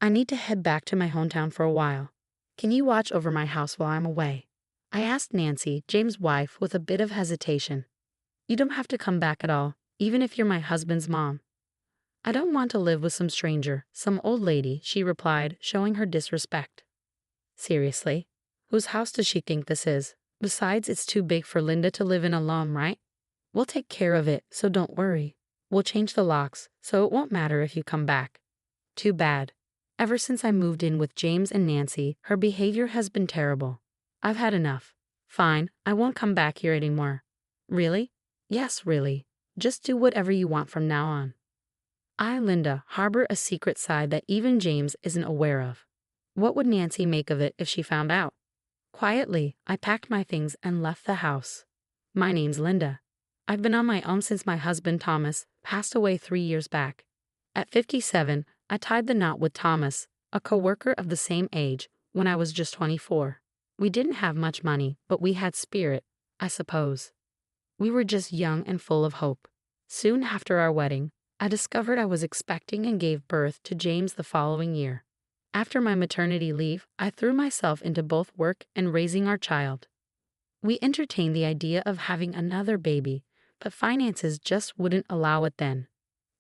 I need to head back to my hometown for a while. Can you watch over my house while I'm away? I asked Nancy, James' wife, with a bit of hesitation. You don't have to come back at all, even if you're my husband's mom. I don't want to live with some stranger, some old lady, she replied, showing her disrespect. Seriously? Whose house does she think this is? Besides, it's too big for Linda to live in alone, right? We'll take care of it, so don't worry. We'll change the locks, so it won't matter if you come back. Too bad. Ever since I moved in with James and Nancy, her behavior has been terrible. I've had enough. Fine, I won't come back here anymore. Really? Yes, really. Just do whatever you want from now on. I, Linda, harbor a secret side that even James isn't aware of. What would Nancy make of it if she found out? Quietly, I packed my things and left the house. My name's Linda. I've been on my own since my husband Thomas passed away 3 years back. At 57, I tied the knot with Thomas, a coworker of the same age, when I was just 24. We didn't have much money, but we had spirit, I suppose. We were just young and full of hope. Soon after our wedding, I discovered I was expecting and gave birth to James the following year. After my maternity leave, I threw myself into both work and raising our child. We entertained the idea of having another baby, but finances just wouldn't allow it then.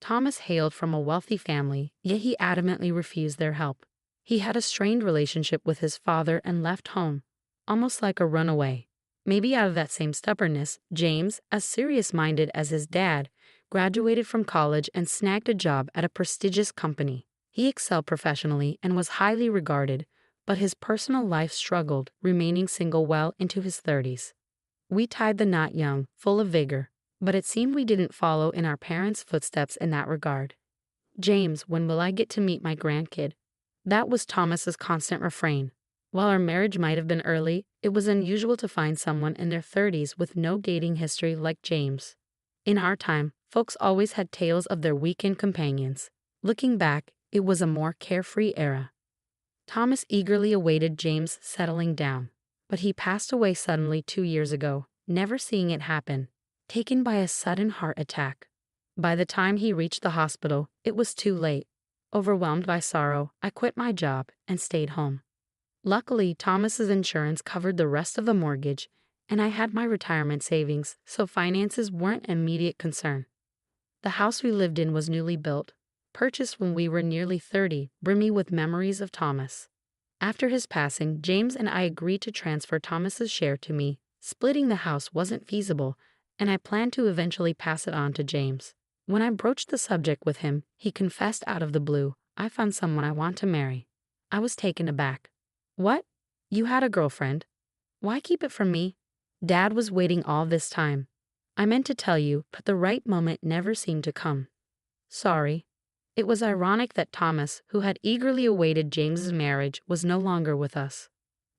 Thomas hailed from a wealthy family, yet he adamantly refused their help. He had a strained relationship with his father and left home, almost like a runaway. Maybe out of that same stubbornness, James, as serious-minded as his dad, graduated from college and snagged a job at a prestigious company. He excelled professionally and was highly regarded, but his personal life struggled, remaining single well into his 30s. We tied the knot young, full of vigor, but it seemed we didn't follow in our parents' footsteps in that regard. James, when will I get to meet my grandkid? That was Thomas's constant refrain. While our marriage might have been early, it was unusual to find someone in their 30s with no dating history like James. In our time, folks always had tales of their weekend companions. Looking back, it was a more carefree era. Thomas eagerly awaited James settling down, but he passed away suddenly 2 years ago, never seeing it happen, taken by a sudden heart attack. By the time he reached the hospital, it was too late. Overwhelmed by sorrow, I quit my job and stayed home. Luckily, Thomas's insurance covered the rest of the mortgage, and I had my retirement savings, so finances weren't an immediate concern. The house we lived in was newly built, purchased when we were nearly 30, brimming with memories of Thomas. After his passing, James and I agreed to transfer Thomas's share to me. Splitting the house wasn't feasible, and I planned to eventually pass it on to James. When I broached the subject with him, he confessed out of the blue, "I found someone I want to marry." I was taken aback. "What? You had a girlfriend? Why keep it from me? Dad was waiting all this time. I meant to tell you, but the right moment never seemed to come." Sorry. It was ironic that Thomas, who had eagerly awaited James's marriage, was no longer with us.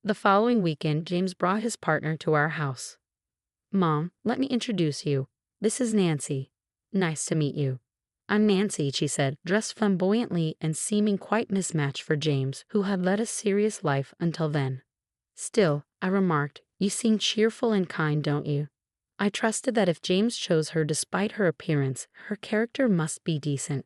The following weekend, James brought his partner to our house. "Mom, let me introduce you. This is Nancy. Nice to meet you." "I'm Nancy," she said, dressed flamboyantly and seeming quite mismatched for James, who had led a serious life until then. "Still," I remarked, "you seem cheerful and kind, don't you?" I trusted that if James chose her despite her appearance, her character must be decent.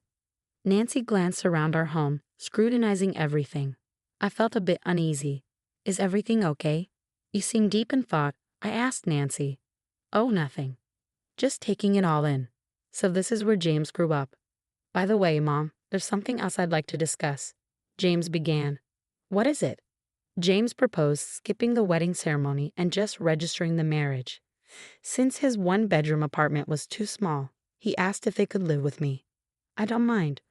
Nancy glanced around our home, scrutinizing everything. I felt a bit uneasy. "Is everything okay? You seem deep in thought," I asked Nancy. "Oh, nothing. Just taking it all in. So this is where James grew up. By the way, Mom, there's something else I'd like to discuss." James began. "What is it?" James proposed skipping the wedding ceremony and just registering the marriage. Since his one-bedroom apartment was too small, he asked if they could live with me. "I don't mind.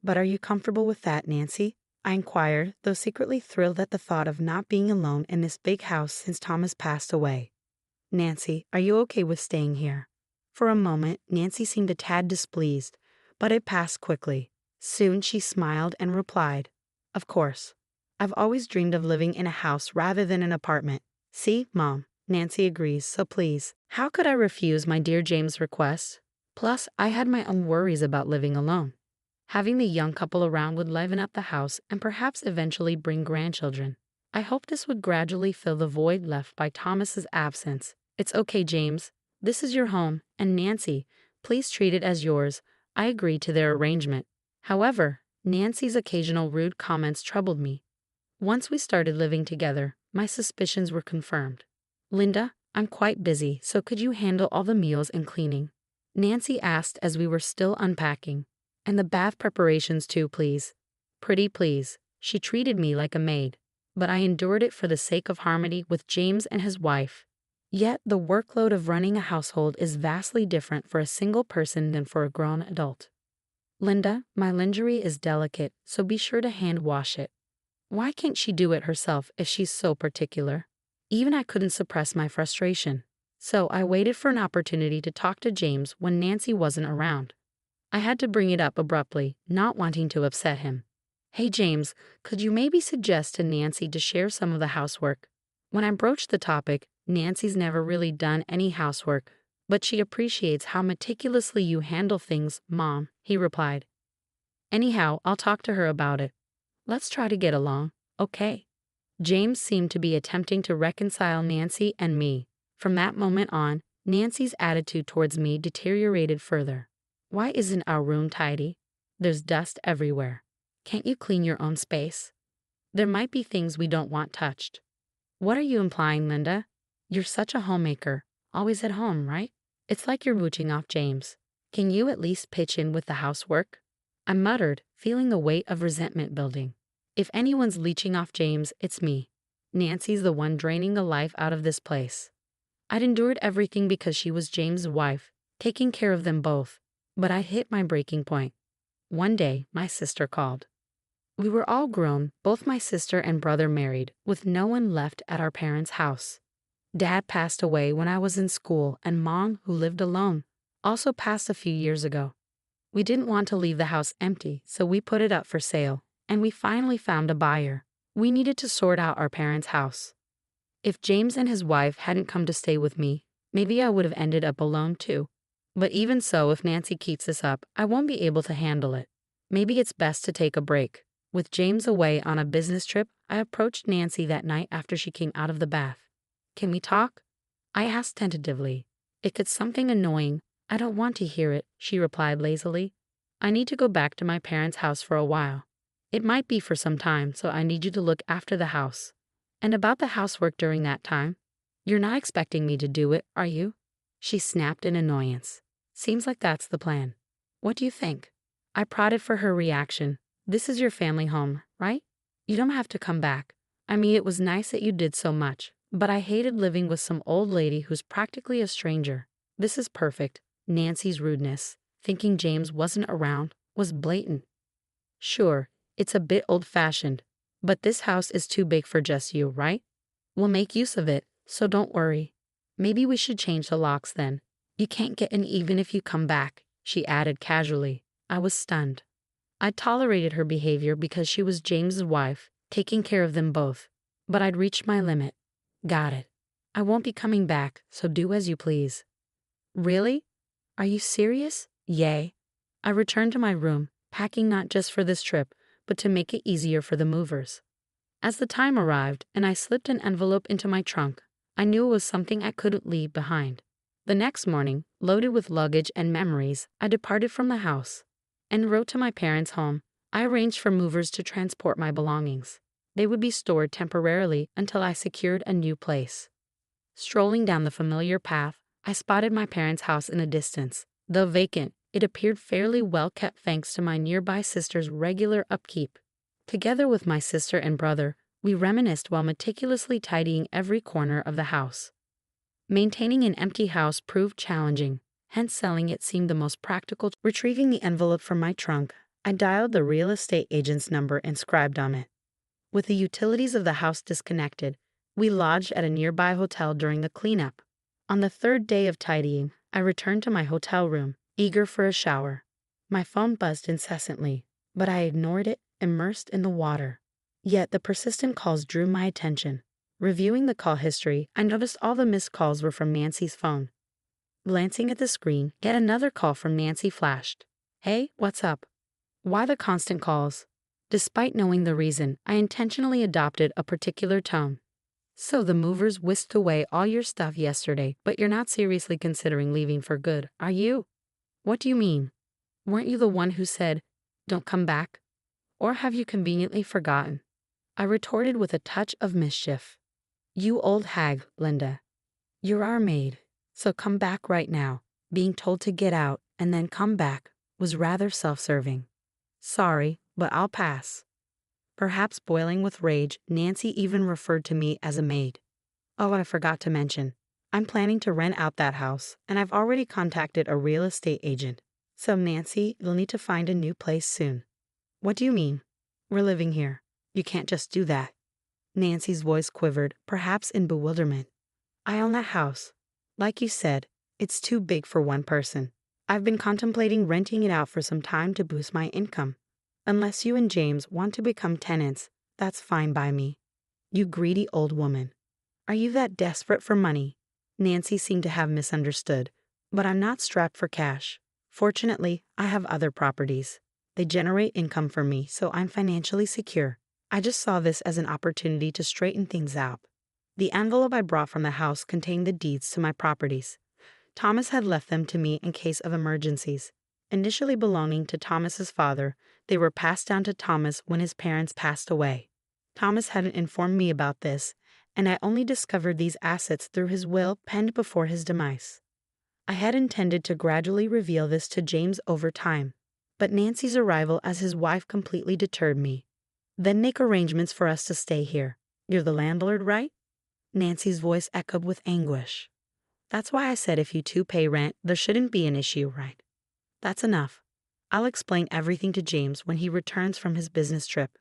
But are you comfortable with that, Nancy?" I inquired, though secretly thrilled at the thought of not being alone in this big house since Thomas passed away. "Nancy, are you okay with staying here?" For a moment, Nancy seemed a tad displeased, but it passed quickly. Soon she smiled and replied, "Of course. I've always dreamed of living in a house rather than an apartment. See, Mom, Nancy agrees, so please, how could I refuse my dear James' request? Plus, I had my own worries about living alone. Having the young couple around would liven up the house and perhaps eventually bring grandchildren. I hoped this would gradually fill the void left by Thomas's absence. "It's okay, James. This is your home, and Nancy, please treat it as yours." I agreed to their arrangement. However, Nancy's occasional rude comments troubled me. Once we started living together, my suspicions were confirmed. Linda, I'm quite busy, so could you handle all the meals and cleaning? Nancy asked as we were still unpacking. And the bath preparations too, please. Pretty please. She treated me like a maid. But I endured it for the sake of harmony with James and his wife. Yet the workload of running a household is vastly different for a single person than for a grown adult. Linda, my lingerie is delicate, so be sure to hand wash it. Why can't she do it herself if she's so particular? Even I couldn't suppress my frustration. So I waited for an opportunity to talk to James when Nancy wasn't around. I had to bring it up abruptly, not wanting to upset him. Hey James, could you maybe suggest to Nancy to share some of the housework? When I broached the topic, Nancy's never really done any housework, but she appreciates how meticulously you handle things, Mom, he replied. Anyhow, I'll talk to her about it. Let's try to get along, okay? James seemed to be attempting to reconcile Nancy and me. From that moment on, Nancy's attitude towards me deteriorated further. Why isn't our room tidy? There's dust everywhere. Can't you clean your own space? There might be things we don't want touched. What are you implying, Linda? You're such a homemaker, always at home, right? It's like you're mooching off James. Can you at least pitch in with the housework? I muttered, feeling the weight of resentment building. If anyone's leeching off James, it's me. Nancy's the one draining the life out of this place. I'd endured everything because she was James' wife, taking care of them both. But I hit my breaking point. One day, my sister called. We were all grown, both my sister and brother married, with no one left at our parents' house. Dad passed away when I was in school, and Mom, who lived alone, also passed a few years ago. We didn't want to leave the house empty, so we put it up for sale, and we finally found a buyer. We needed to sort out our parents' house. If James and his wife hadn't come to stay with me, maybe I would have ended up alone too. But even so, if Nancy keeps this up, I won't be able to handle it. Maybe it's best to take a break. With James away on a business trip, I approached Nancy that night after she came out of the bath. Can we talk? I asked tentatively. If it's something annoying, I don't want to hear it, she replied lazily. I need to go back to my parents' house for a while. It might be for some time, so I need you to look after the house. And about the housework during that time? You're not expecting me to do it, are you? She snapped in annoyance. Seems like that's the plan. What do you think? I prodded for her reaction. This is your family home, right? You don't have to come back. I mean, it was nice that you did so much, but I hated living with some old lady who's practically a stranger. This is perfect. Nancy's rudeness, thinking James wasn't around, was blatant. Sure, it's a bit old-fashioned, but this house is too big for just you, right? We'll make use of it, so don't worry. Maybe we should change the locks then. You can't get in even if you come back, she added casually. I was stunned. I tolerated her behavior because she was James's wife, taking care of them both. But I'd reached my limit. Got it. I won't be coming back, so do as you please. Really? Are you serious? Yay. I returned to my room, packing not just for this trip, but to make it easier for the movers. As the time arrived and I slipped an envelope into my trunk, I knew it was something I couldn't leave behind. The next morning, loaded with luggage and memories, I departed from the house. En route to my parents' home, I arranged for movers to transport my belongings. They would be stored temporarily until I secured a new place. Strolling down the familiar path, I spotted my parents' house in the distance. Though vacant, it appeared fairly well kept thanks to my nearby sister's regular upkeep. Together with my sister and brother, we reminisced while meticulously tidying every corner of the house. Maintaining an empty house proved challenging, hence selling it seemed the most practical. Retrieving the envelope from my trunk, I dialed the real estate agent's number inscribed on it. With the utilities of the house disconnected, we lodged at a nearby hotel during the cleanup. On the third day of tidying, I returned to my hotel room, eager for a shower. My phone buzzed incessantly, but I ignored it, immersed in the water. Yet the persistent calls drew my attention. Reviewing the call history, I noticed all the missed calls were from Nancy's phone. Glancing at the screen, yet another call from Nancy flashed. Hey, what's up? Why the constant calls? Despite knowing the reason, I intentionally adopted a particular tone. So the movers whisked away all your stuff yesterday, but you're not seriously considering leaving for good, are you? What do you mean? Weren't you the one who said, don't come back? Or have you conveniently forgotten? I retorted with a touch of mischief. You old hag, Linda. You're our maid, so come back right now. Being told to get out and then come back was rather self-serving. Sorry, but I'll pass. Perhaps boiling with rage, Nancy even referred to me as a maid. Oh, I forgot to mention. I'm planning to rent out that house, and I've already contacted a real estate agent. So Nancy, you'll need to find a new place soon. What do you mean? We're living here. You can't just do that. Nancy's voice quivered, perhaps in bewilderment. I own that house. Like you said, it's too big for one person. I've been contemplating renting it out for some time to boost my income. Unless you and James want to become tenants, that's fine by me. You greedy old woman. Are you that desperate for money? Nancy seemed to have misunderstood. But I'm not strapped for cash. Fortunately, I have other properties. They generate income for me, so I'm financially secure. I just saw this as an opportunity to straighten things out. The envelope I brought from the house contained the deeds to my properties. Thomas had left them to me in case of emergencies. Initially belonging to Thomas's father, they were passed down to Thomas when his parents passed away. Thomas hadn't informed me about this, and I only discovered these assets through his will penned before his demise. I had intended to gradually reveal this to James over time, but Nancy's arrival as his wife completely deterred me. Then make arrangements for us to stay here. You're the landlord, right? Nancy's voice echoed with anguish. That's why I said if you two pay rent, there shouldn't be an issue, right? That's enough. I'll explain everything to James when he returns from his business trip.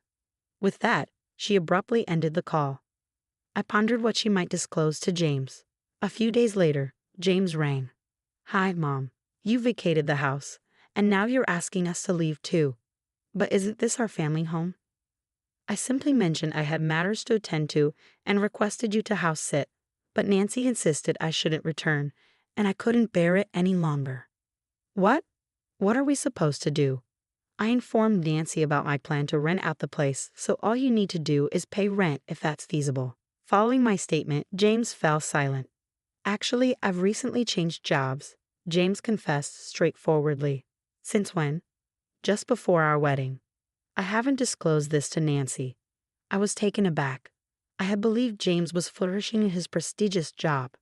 With that, she abruptly ended the call. I pondered what she might disclose to James. A few days later, James rang. Hi, Mom. You vacated the house, and now you're asking us to leave too. But isn't this our family home? I simply mentioned I had matters to attend to and requested you to house sit, but Nancy insisted I shouldn't return, and I couldn't bear it any longer. What? What are we supposed to do? I informed Nancy about my plan to rent out the place, so all you need to do is pay rent if that's feasible. Following my statement, James fell silent. Actually, I've recently changed jobs, James confessed straightforwardly. Since when? Just before our wedding. I haven't disclosed this to Nancy. I was taken aback. I had believed James was flourishing in his prestigious job,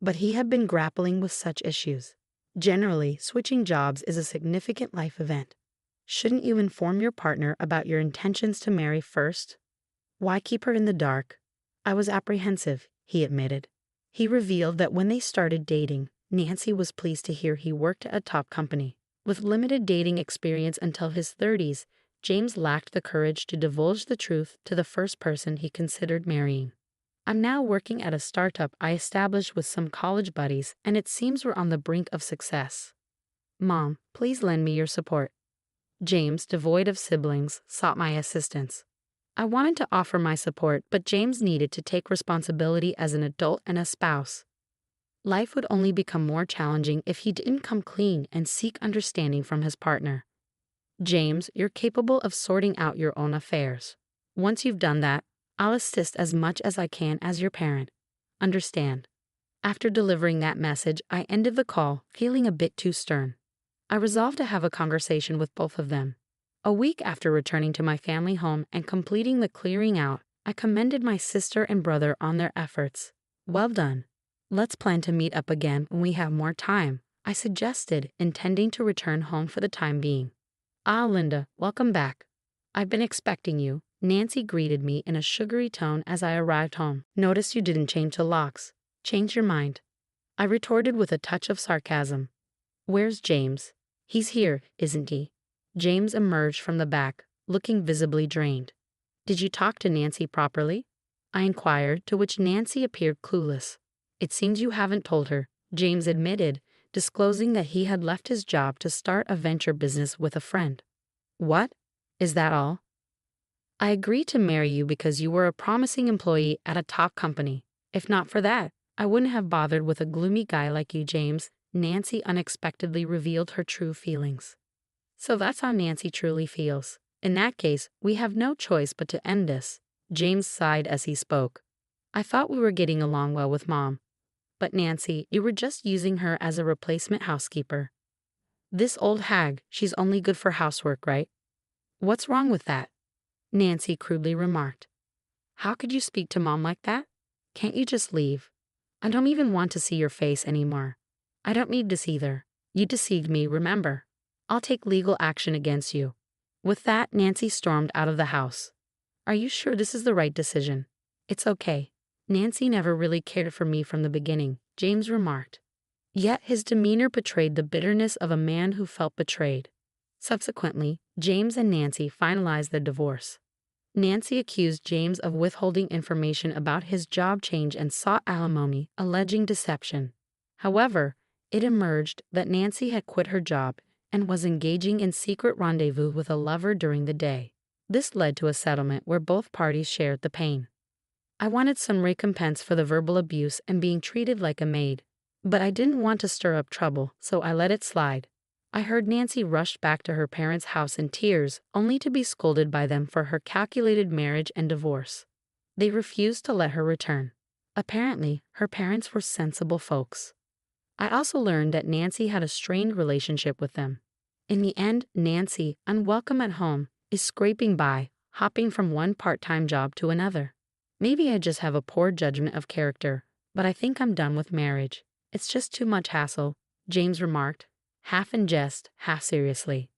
but he had been grappling with such issues. Generally, switching jobs is a significant life event. Shouldn't you inform your partner about your intentions to marry first? Why keep her in the dark? I was apprehensive, he admitted. He revealed that when they started dating, Nancy was pleased to hear he worked at a top company. With limited dating experience until his 30s, James lacked the courage to divulge the truth to the first person he considered marrying. I'm now working at a startup I established with some college buddies, and it seems we're on the brink of success. Mom, please lend me your support. James, devoid of siblings, sought my assistance. I wanted to offer my support, but James needed to take responsibility as an adult and a spouse. Life would only become more challenging if he didn't come clean and seek understanding from his partner. James, you're capable of sorting out your own affairs. Once you've done that, I'll assist as much as I can as your parent. Understand? After delivering that message, I ended the call, feeling a bit too stern. I resolved to have a conversation with both of them. A week after returning to my family home and completing the clearing out, I commended my sister and brother on their efforts. Well done. Let's plan to meet up again when we have more time, I suggested, intending to return home for the time being. Ah, Linda, welcome back. I've been expecting you, Nancy greeted me in a sugary tone as I arrived home. Notice you didn't change the locks. Change your mind. I retorted with a touch of sarcasm. Where's James? He's here, isn't he? James emerged from the back, looking visibly drained. Did you talk to Nancy properly? I inquired, to which Nancy appeared clueless. It seems you haven't told her, James admitted, disclosing that he had left his job to start a venture business with a friend. What? Is that all? I agreed to marry you because you were a promising employee at a top company. If not for that, I wouldn't have bothered with a gloomy guy like you, James. Nancy unexpectedly revealed her true feelings. So that's how Nancy truly feels. In that case, we have no choice but to end this. James sighed as he spoke. I thought we were getting along well with Mom. But Nancy, you were just using her as a replacement housekeeper. This old hag, she's only good for housework, right? What's wrong with that? Nancy crudely remarked. How could you speak to Mom like that? Can't you just leave? I don't even want to see your face anymore. I don't need this either. You deceived me, remember? I'll take legal action against you. With that, Nancy stormed out of the house. Are you sure this is the right decision? It's okay. Nancy never really cared for me from the beginning, James remarked. Yet his demeanor betrayed the bitterness of a man who felt betrayed. Subsequently, James and Nancy finalized their divorce. Nancy accused James of withholding information about his job change and sought alimony, alleging deception. However, it emerged that Nancy had quit her job and was engaging in secret rendezvous with a lover during the day. This led to a settlement where both parties shared the pain. I wanted some recompense for the verbal abuse and being treated like a maid, but I didn't want to stir up trouble, so I let it slide. I heard Nancy rushed back to her parents' house in tears, only to be scolded by them for her calculated marriage and divorce. They refused to let her return. Apparently, her parents were sensible folks. I also learned that Nancy had a strained relationship with them. In the end, Nancy, unwelcome at home, is scraping by, hopping from one part-time job to another. Maybe I just have a poor judgment of character, but I think I'm done with marriage. It's just too much hassle, James remarked, half in jest, half seriously.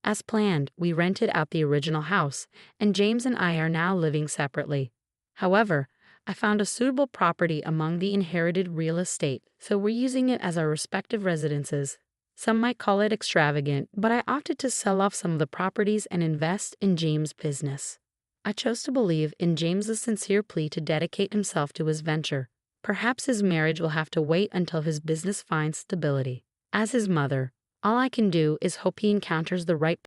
As planned, we rented out the original house, and James and I are now living separately. However, I found a suitable property among the inherited real estate, so we're using it as our respective residences. Some might call it extravagant, but I opted to sell off some of the properties and invest in James' business. I chose to believe in James's sincere plea to dedicate himself to his venture. Perhaps his marriage will have to wait until his business finds stability. As his mother, all I can do is hope he encounters the right